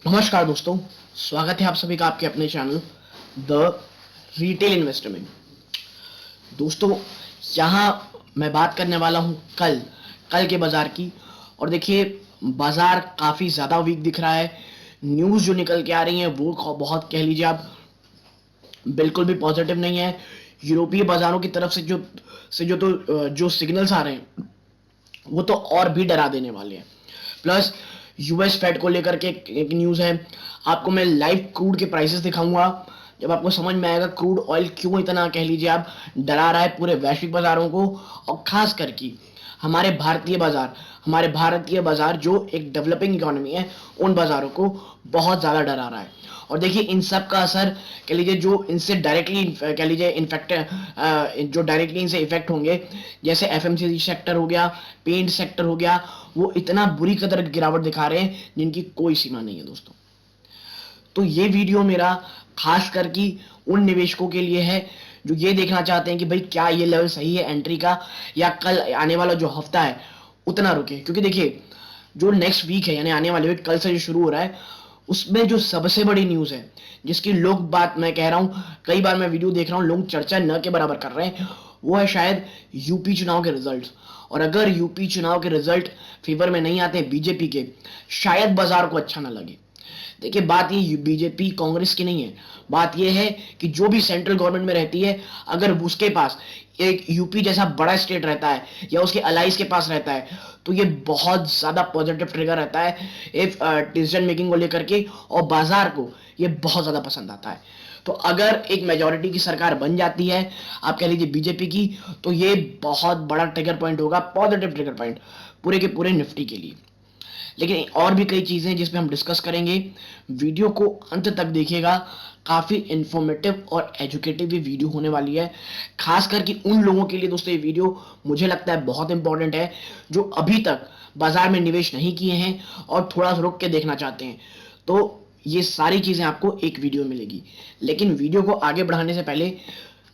नमस्कार दोस्तों, स्वागत है आप सभी का आपके अपने चैनल द रिटेल इन्वेस्टर में। दोस्तों, यहाँ मैं बात करने वाला हूँ कल के बाजार की। और देखिए, बाजार काफ़ी ज़्यादा वीक दिख रहा है। न्यूज़ जो निकल के आ रही है वो बहुत कह लीजिए आप बिल्कुल भी पॉजिटिव नहीं है। यूरोपीय बाजारों की तरफ जो सिग्नल्स आ रहे हैं वो तो और भी डरा देने वाले हैं। प्लस यूएस फेड को लेकर के एक न्यूज़ है। आपको मैं लाइव क्रूड के प्राइसेस दिखाऊंगा, जब आपको समझ में आएगा क्रूड ऑयल क्यों इतना कह लीजिए आप डरा रहा है पूरे वैश्विक बाजारों को, और खास करके हमारे भारतीय बाजार जो एक डेवलपिंग इकोनॉमी है उन बाजारों को बहुत ज़्यादा डरा रहा है। और देखिए, इन सब का असर कह लीजिए जो इनसे डायरेक्टली कह लीजिए इन्फेक्ट जो डायरेक्टली इनसे इफेक्ट होंगे, जैसे एफएमसीजी सेक्टर हो गया, पेंट सेक्टर हो गया, वो इतना बुरी कदर गिरावट दिखा रहे हैं जिनकी कोई सीमा नहीं है दोस्तों। तो ये वीडियो मेरा खास करके उन निवेशकों के लिए है जो ये देखना चाहते हैं कि भाई क्या ये लेवल सही है एंट्री का, या कल आने वाला जो हफ्ता है उतना रुके। क्योंकि देखिए, जो नेक्स्ट वीक है यानी आने वाले वीक कल से जो शुरू हो रहा है, उसमें जो सबसे बड़ी न्यूज़ है जिसकी लोग बात मैं कह रहा हूँ, कई बार मैं वीडियो देख रहा हूँ लोग चर्चा न के बराबर कर रहे हैं, वो है शायद यूपी चुनाव के रिजल्ट। और अगर यूपी चुनाव के रिजल्ट फेवर में नहीं आते बीजेपी के, शायद बाजार को अच्छा ना लगे। देखिए, बात ये बीजेपी कांग्रेस की नहीं है, बात ये है कि जो भी सेंट्रल गवर्नमेंट में रहती है, अगर उसके पास एक यूपी जैसा बड़ा स्टेट रहता है या उसके अलाइज के पास रहता है, तो ये बहुत ज़्यादा पॉजिटिव ट्रिगर रहता है एक डिसीजन मेकिंग को लेकर के, और बाजार को ये बहुत ज़्यादा पसंद आता है। तो अगर एक मेजॉरिटी की सरकार बन जाती है, आप कह लीजिए बीजेपी की, तो ये बहुत बड़ा ट्रिगर पॉइंट होगा, पॉजिटिव ट्रिगर पॉइंट पूरे के पूरे निफ्टी के लिए। लेकिन और भी कई चीज़ें जिसमें हम डिस्कस करेंगे। वीडियो को अंत तक देखिएगा, काफ़ी इंफॉर्मेटिव और एजुकेटिव भी वीडियो होने वाली है। खास करके उन लोगों के लिए दोस्तों ये वीडियो मुझे लगता है बहुत इंपॉर्टेंट है जो अभी तक बाजार में निवेश नहीं किए हैं और थोड़ा सा रुक के देखना चाहते हैं। तो ये सारी चीज़ें आपको एक वीडियो मिलेगी। लेकिन वीडियो को आगे बढ़ाने से पहले,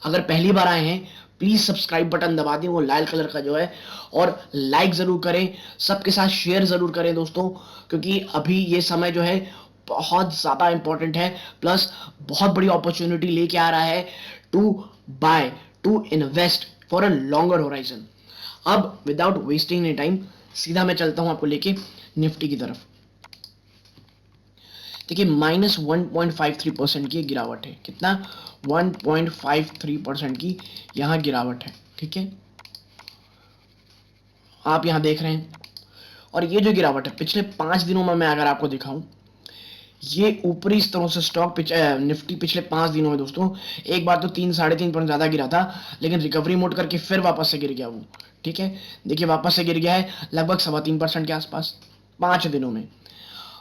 अगर पहली बार आए हैं, प्लीज़ सब्सक्राइब बटन दबा दें, वो लाल कलर का जो है, और लाइक ज़रूर करें, सबके साथ शेयर ज़रूर करें दोस्तों, क्योंकि अभी ये समय जो है बहुत ज़्यादा इंपॉर्टेंट है। प्लस बहुत बड़ी अपॉर्चुनिटी लेके आ रहा है to buy, to invest for a longer horizon. अब विदाउट वेस्टिंग एनी टाइम सीधा मैं चलता हूँ आपको लेके निफ्टी की तरफ। देखिए, -1.53% की गिरावट है। कितना? 1.53% की यहाँ गिरावट है। ठीक है, आप यहाँ देख रहे हैं। और ये जो गिरावट है पिछले 5 दिनों में मैं अगर आपको दिखाऊं, ये ऊपरी स्तरों से स्टॉक निफ्टी पिछले 5 दिनों में दोस्तों, एक बार तो 3-3.5% ज़्यादा गिरा था, लेकिन रिकवरी मोड करके फिर वापस से गिर गया वो। ठीक है, देखिए वापस से गिर गया है लगभग 3.25% के आसपास 5 दिनों में।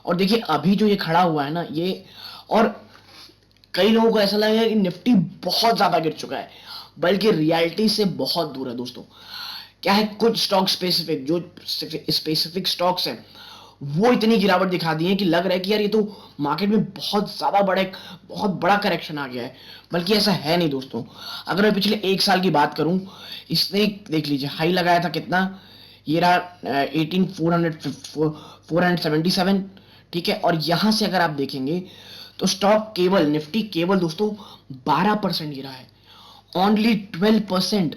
और देखिए अभी जो ये खड़ा हुआ है ना, ये, और कई लोगों को ऐसा लगेगा कि निफ्टी बहुत ज़्यादा गिर चुका है, बल्कि रियलिटी से बहुत दूर है दोस्तों। क्या है, कुछ स्टॉक स्पेसिफिक, जो स्पेसिफिक स्टॉक्स हैं, वो इतनी गिरावट दिखा दी है कि लग रहा है कि यार ये तो मार्केट में बहुत बड़ा करेक्शन आ गया है। बल्कि ऐसा है नहीं दोस्तों। अगर मैं पिछले 1 साल की बात करूं, इसने देख लीजिए हाई लगाया था कितना, ये रहा 18,477। ठीक है, और यहां से अगर आप देखेंगे तो स्टॉक केवल निफ्टी केवल दोस्तों 12% गिरा है। ओनली 12%,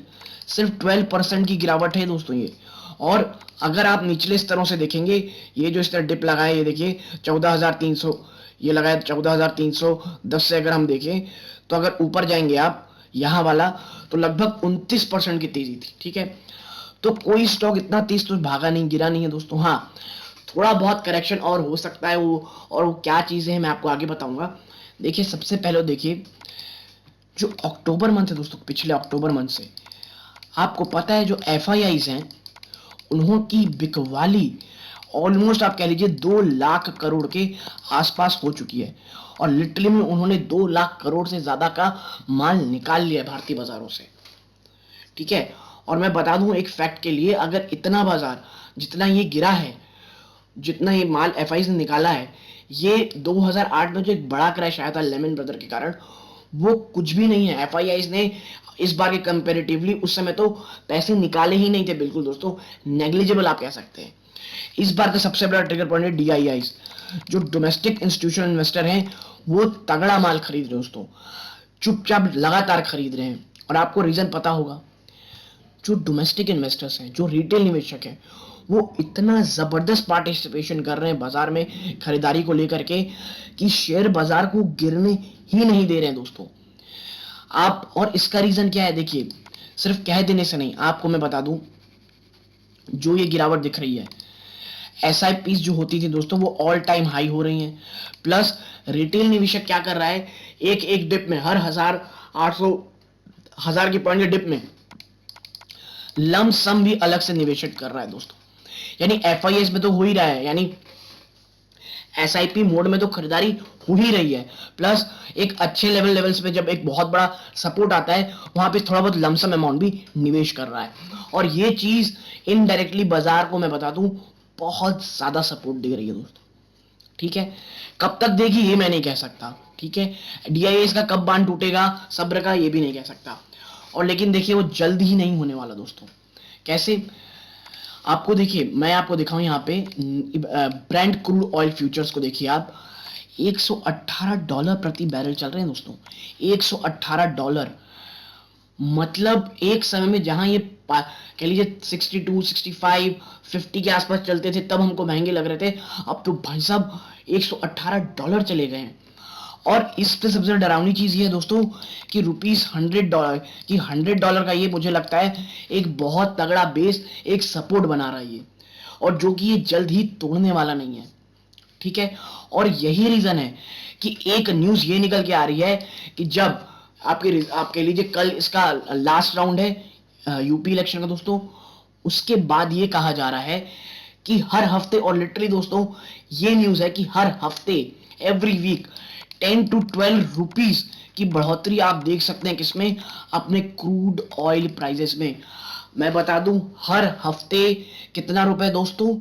सिर्फ 12% की गिरावट है दोस्तों ये। और अगर आप निचले स्तरों से देखेंगे, ये जो इस तरह डिप लगा है, ये देखिए 14,300, ये लगाया 14,310 से अगर हम देखें, तो अगर ऊपर जाएंगे आप यहाँ वाला, तो लगभग 29% की तेजी थी। ठीक है, तो कोई स्टॉक इतना तेज तो भागा नहीं, गिरा नहीं है दोस्तों। हाँ, थोड़ा बहुत करेक्शन और हो सकता है वो, और वो क्या चीज़ें हैं मैं आपको आगे बताऊंगा। देखिए, सबसे पहले देखिए जो अक्टूबर मंथ है दोस्तों, पिछले अक्टूबर मंथ से आपको पता है जो एफआईआईज हैं उन्हों की बिकवाली ऑलमोस्ट आप कह लीजिए 2 लाख करोड़ के आसपास हो चुकी है। और लिटरली में उन्होंने 2 लाख करोड़ से ज़्यादा का माल निकाल लिया है भारतीय बाजारों से। ठीक है, और मैं बता दूं एक फैक्ट के लिए, अगर इतना बाजार जितना ये गिरा है, जितना ये माल एफआईआईज ने निकाला है, ये 2008 में जो एक बड़ा क्रैश आया था लेमन ब्रदर के कारण, वो कुछ भी नहीं है। एफआईआईज ने इस बार के कंपैरेटिवली उस समय तो पैसे निकाले ही नहीं थे बिल्कुल दोस्तों, नेग्लिजिबल आप कह सकते हैं। इस बार का सबसे बड़ा ट्रिगर पॉइंट है DIIs। जो डोमेस्टिक इंस्टीट्यूशनल इन्वेस्टर हैं वो तगड़ा माल खरीद रहे हैं दोस्तों, चुपचाप लगातार खरीद रहे हैं। और आपको रीजन पता होगा, जो डोमेस्टिक इन्वेस्टर्स हैं, जो रिटेल निवेशक हैं, वो इतना जबरदस्त पार्टिसिपेशन कर रहे हैं बाजार में खरीदारी को लेकर के कि शेयर बाजार को गिरने ही नहीं दे रहे हैं दोस्तों। आप, और इसका रीजन क्या है, देखिए सिर्फ कह देने से नहीं, आपको मैं बता दूं, जो ये गिरावट दिख रही है, SIPs जो होती थी दोस्तों वो ऑल टाइम हाई हो रही हैं। प्लस रिटेल निवेशक क्या कर रहा है, एक एक डिप में, हर 1000, 800, 1000 की पॉइंट के डिप में लम सम भी अलग से निवेशित कर रहा है दोस्तों। यानी FIS में तो हो ही रहा है, यानी SIP मोड में तो खरीदारी हो ही रही है। प्लस एक अच्छे लेवल्स पे जब एक बहुत बड़ा सपोर्ट आता है, वहां पे थोड़ा बहुत लमसम अमाउंट भी निवेश कर रहा है। और ये चीज इनडायरेक्टली बाजार को मैं बता दूं बहुत ज्यादा सपोर्ट दे रही है दोस्तों। ठीक है, कब तक देगी ये मैं नहीं कह सकता। ठीक है, DIS का कब बांध टूटेगा सब्र का, ये भी नहीं कह सकता। और लेकिन देखिए वो जल्द ही नहीं होने वाला दोस्तों। कैसे, आपको देखिए, मैं आपको दिखाऊं यहाँ पे ब्रेंट क्रूड ऑयल फ्यूचर्स को देखिए आप, $118 प्रति बैरल चल रहे हैं दोस्तों। $118, मतलब एक समय में जहां ये कह लीजिए 62, 65, 50 के आसपास चलते थे तब हमको महंगे लग रहे थे, अब तो भाई साहब $118 चले गए हैं। और इससे सबसे डरावनी चीज ये है दोस्तों कि $100 कि $100 का ये मुझे लगता है एक बहुत तगड़ा बेस, एक सपोर्ट बना रहा है ये, और जो कि ये जल्द ही तोड़ने वाला नहीं है। ठीक है, और यही रीजन है कि एक न्यूज ये निकल के आ रही है कि जब आपके लीजिए कल इसका लास्ट राउंड है यूपी इलेक्शन का दोस्तों, उसके बाद ये कहा जा रहा है कि हर हफ्ते, और लिटरली दोस्तों ये न्यूज है कि हर हफ्ते, एवरी वीक 10 to 12 रुपीज की बढ़ोतरी आप देख सकते हैं किसमें, अपने क्रूड ऑयल प्राइसेस में। मैं बता दूं हर हफ्ते कितना रुपए दोस्तों,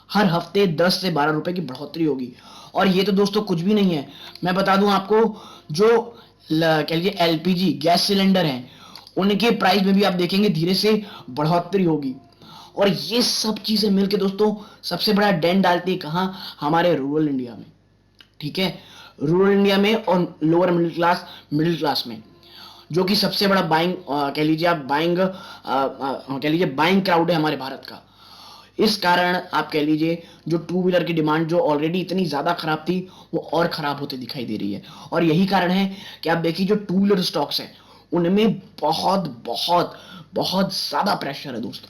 हर हफ्ते 10 से 12 रुपए की बढ़ोतरी होगी। और ये तो दोस्तों कुछ भी नहीं है, मैं बता दूं आपको, जो कह लीजिए LPG गैस सिलेंडर हैं उनके प्राइस में भी आप देखेंगे धीरे से बढ़ोतरी होगी। और ये सब चीजें मिलकर दोस्तों सबसे बड़ा डेंट डालती है कहां, हमारे रूरल इंडिया में। ठीक है, रूरल इंडिया में और लोअर मिडिल क्लास में, जो कि सबसे बड़ा बाइंग कह लीजिए आप बाइंग कह लीजिए बाइंग क्राउड है हमारे भारत का। इस कारण आप कह लीजिए जो टू व्हीलर की डिमांड जो ऑलरेडी इतनी ज्यादा खराब थी वो और खराब होते दिखाई दे रही है। और यही कारण है कि आप देखिए जो टू व्हीलर स्टॉक्स हैं उनमें बहुत बहुत बहुत ज्यादा प्रेशर है दोस्तों।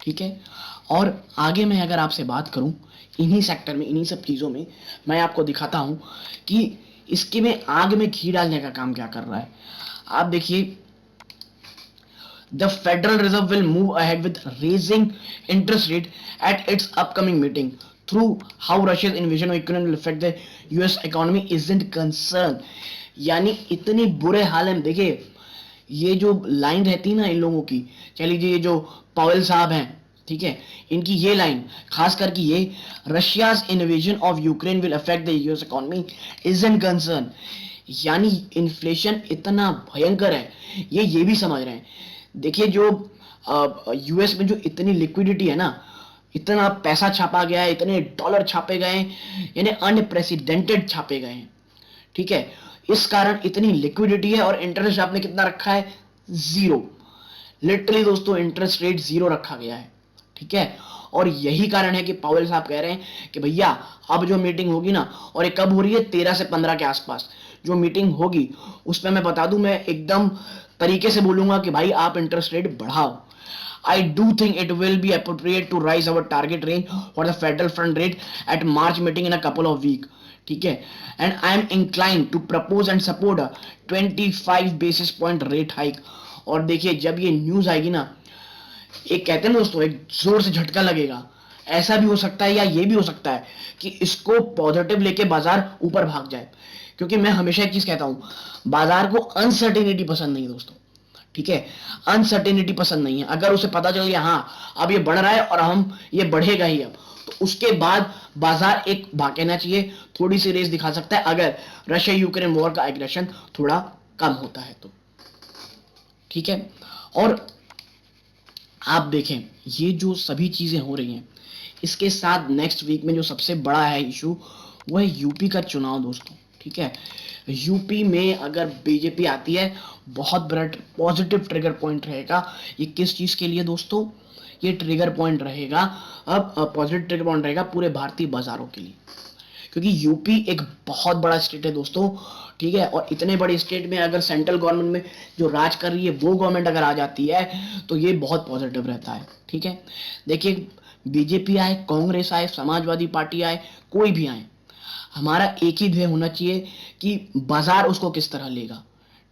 ठीक है, और आगे मैं अगर आपसे बात करूं इन्हीं सेक्टर में, इन्हीं सब चीजों में, मैं आपको दिखाता हूं कि इसके में आग में घी डालने का काम क्या कर रहा है। आप देखिए, the Federal Reserve will move ahead with raising interest rate at its upcoming meeting. Through how Russia's invasion of Ukraine will affect the US economy isn't concerned. यानी इतनी बुरे हाल में देखिए, ये जो लाइन रहती है ना इन लोगों की, कह लीजिए ये जो पावेल साहब हैं, ठीक है, इनकी ये लाइन खास करके ये, Russia's invasion of Ukraine will affect the US economy isn't concern. यानी इन्फ्लेशन इतना भयंकर है, ये भी समझ रहे हैं। देखिए जो यूएस में जो इतनी लिक्विडिटी है ना, इतना पैसा छापा गया है, इतने डॉलर छापे गए हैं, यानी अनप्रेसिडेंटेड छापे गए हैं। ठीक है, इस कारण इतनी लिक्विडिटी है, और इंटरेस्ट आपने कितना रखा है, 0। लिटरली दोस्तों इंटरेस्ट रेट 0 रखा गया है। ठीक है, और यही कारण है कि पावेल साहब कह रहे हैं कि भैया अब जो मीटिंग होगी ना, और ये कब हो रही है, 13 से 15 के आसपास जो मीटिंग होगी, उसमें मैं बता दूं, मैं एकदम तरीके से बोलूंगा कि भाई आप इंटरेस्ट रेट बढ़ाओ। I do think it will be appropriate to raise our target range for the federal fund rate at March meeting in a couple of weeks. ठीक है, and I am inclined to propose and support a 25 basis point rate hike. और देखिए जब ये news आएगी ना, एक कहते हैं ना दोस्तों, एक जोर से झटका लगेगा। ऐसा भी हो सकता है या ये भी हो सकता है कि इसको पॉजिटिव लेके बाजार ऊपर भाग जाए, क्योंकि मैं हमेशा एक चीज कहता हूं, बाजार को अनसर्टेनिटी पसंद नहीं है दोस्तों। ठीक है, अनसर्टेनिटी पसंद नहीं है। अगर उसे पता चल गया हाँ अब ये बढ़ रहा है और हम ये बढ़ेगा ही अब, तो उसके बाद बाजार एक भागना चाहिए, थोड़ी सी रेस दिखा सकता है अगर रशिया यूक्रेन वॉर का एग्रेशन थोड़ा कम होता है तो। ठीक है, और आप देखें ये जो सभी चीजें हो रही हैं, इसके साथ नेक्स्ट वीक में जो सबसे बड़ा है इशू वो है यूपी का चुनाव दोस्तों। ठीक है, यूपी में अगर बीजेपी आती है, बहुत बड़ा पॉजिटिव ट्रिगर पॉइंट रहेगा। ये किस चीज के लिए दोस्तों? ये ट्रिगर पॉइंट रहेगा, अब पॉजिटिव ट्रिगर पॉइंट रहेगा पूरे भारतीय बाजारों के लिए, क्योंकि यूपी एक बहुत बड़ा स्टेट है दोस्तों। ठीक है, और इतने बड़े स्टेट में अगर सेंट्रल गवर्नमेंट में जो राज कर रही है वो गवर्नमेंट अगर आ जाती है तो ये बहुत पॉजिटिव रहता है। ठीक है, देखिए बीजेपी आए, कांग्रेस आए, समाजवादी पार्टी आए, कोई भी आए, हमारा एक ही ध्येय होना चाहिए कि बाजार उसको किस तरह लेगा।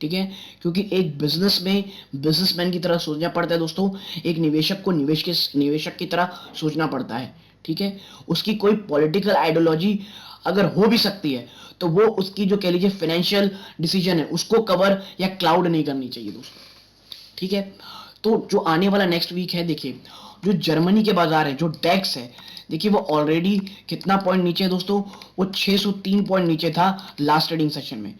ठीक है, क्योंकि एक बिजनेस में बिजनेसमैन की तरह सोचना पड़ता है दोस्तों, एक निवेशक को निवेशक की तरह सोचना पड़ता है। ठीक है, उसकी कोई पॉलिटिकल आइडियोलॉजी अगर हो भी सकती है तो वो उसकी जो कह लीजिए फाइनेंशियल डिसीजन है उसको कवर या क्लाउड नहीं करनी चाहिए दोस्तों। ठीक है, तो जो आने वाला नेक्स्ट वीक है, देखिए जो जर्मनी के बाजार है, जो डेक्स है, देखिए वो ऑलरेडी कितना पॉइंट नीचे है दोस्तों, वो 603 पॉइंट नीचे था लास्ट ट्रेडिंग सेशन में।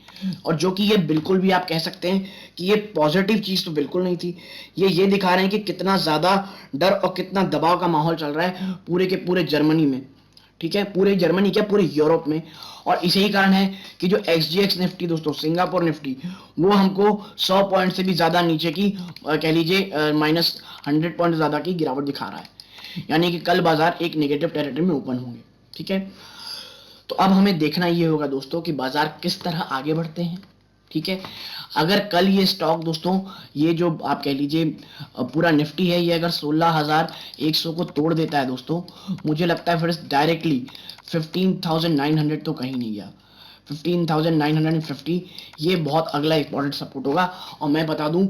और जो कि ये बिल्कुल भी आप कह सकते हैं कि ये पॉजिटिव चीज तो बिल्कुल नहीं थी। ये दिखा रहे हैं कि कितना ज्यादा डर और कितना दबाव का माहौल चल रहा है पूरे के पूरे जर्मनी में। ठीक है, पूरे जर्मनी क्या, पूरे यूरोप में। और इसी ही कारण है कि जो XGX निफ्टी दोस्तों, सिंगापुर निफ्टी, वो हमको 100 पॉइंट से भी ज्यादा नीचे की कह लीजिए -100 पॉइंट ज्यादा की गिरावट दिखा रहा है, यानी कि कल बाजार एक नेगेटिव टेरिटरी में ओपन होंगे। ठीक है, तो अब हमें देखना ये होगा दोस्तों कि बाजार किस तरह आगे बढ़ते हैं। ठीक है, अगर कल ये स्टॉक दोस्तों, ये जो आप कह लीजिए पूरा निफ्टी है, ये अगर 16,100 को तोड़ देता है दोस्तों, मुझे लगता है फिर डायरेक्टली 15,900 तो कहीं नहीं गया, 15,950 ये बहुत अगला इंपॉर्टेंट सपोर्ट होगा। और मैं बता दूं,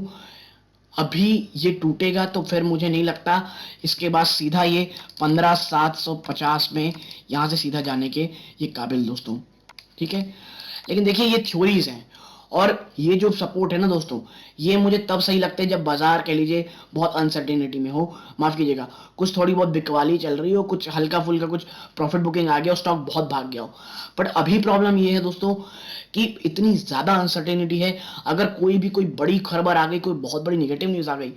अभी ये टूटेगा तो फिर मुझे नहीं लगता इसके बाद सीधा ये 15,750 में यहाँ से सीधा जाने के ये काबिल दोस्तों। ठीक है, लेकिन देखिए ये थ्योरीज हैं, और ये जो सपोर्ट है ना दोस्तों, ये मुझे तब सही लगता है जब बाजार कह लीजिए बहुत अनसर्टेनिटी में हो, माफ कीजिएगा, कुछ थोड़ी बहुत बिकवाली चल रही हो, कुछ हल्का फुल्का कुछ प्रॉफिट बुकिंग आ गया, स्टॉक बहुत भाग गया हो। बट अभी प्रॉब्लम ये है दोस्तों कि इतनी ज्यादा अनसर्टेनिटी है, अगर कोई बड़ी खबर आ गई, कोई बहुत बड़ी नेगेटिव न्यूज आ गई,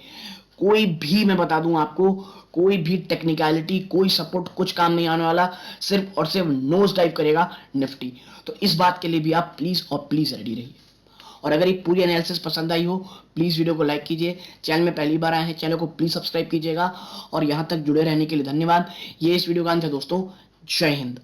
कोई भी, मैं बता दूं आपको, कोई भी टेक्निकलिटी, कोई सपोर्ट, कुछ काम नहीं आने वाला, सिर्फ और सिर्फ नोज डाइव करेगा निफ्टी। तो इस बात के लिए भी आप प्लीज और प्लीज रेडी रहिए। और अगर ये पूरी एनालिसिस पसंद आई हो, प्लीज वीडियो को लाइक कीजिए, चैनल में पहली बार आए हैं चैनल को प्लीज सब्सक्राइब कीजिएगा, और यहां तक जुड़े रहने के लिए धन्यवाद। ये इस वीडियो का अंत है दोस्तों। जय हिंद।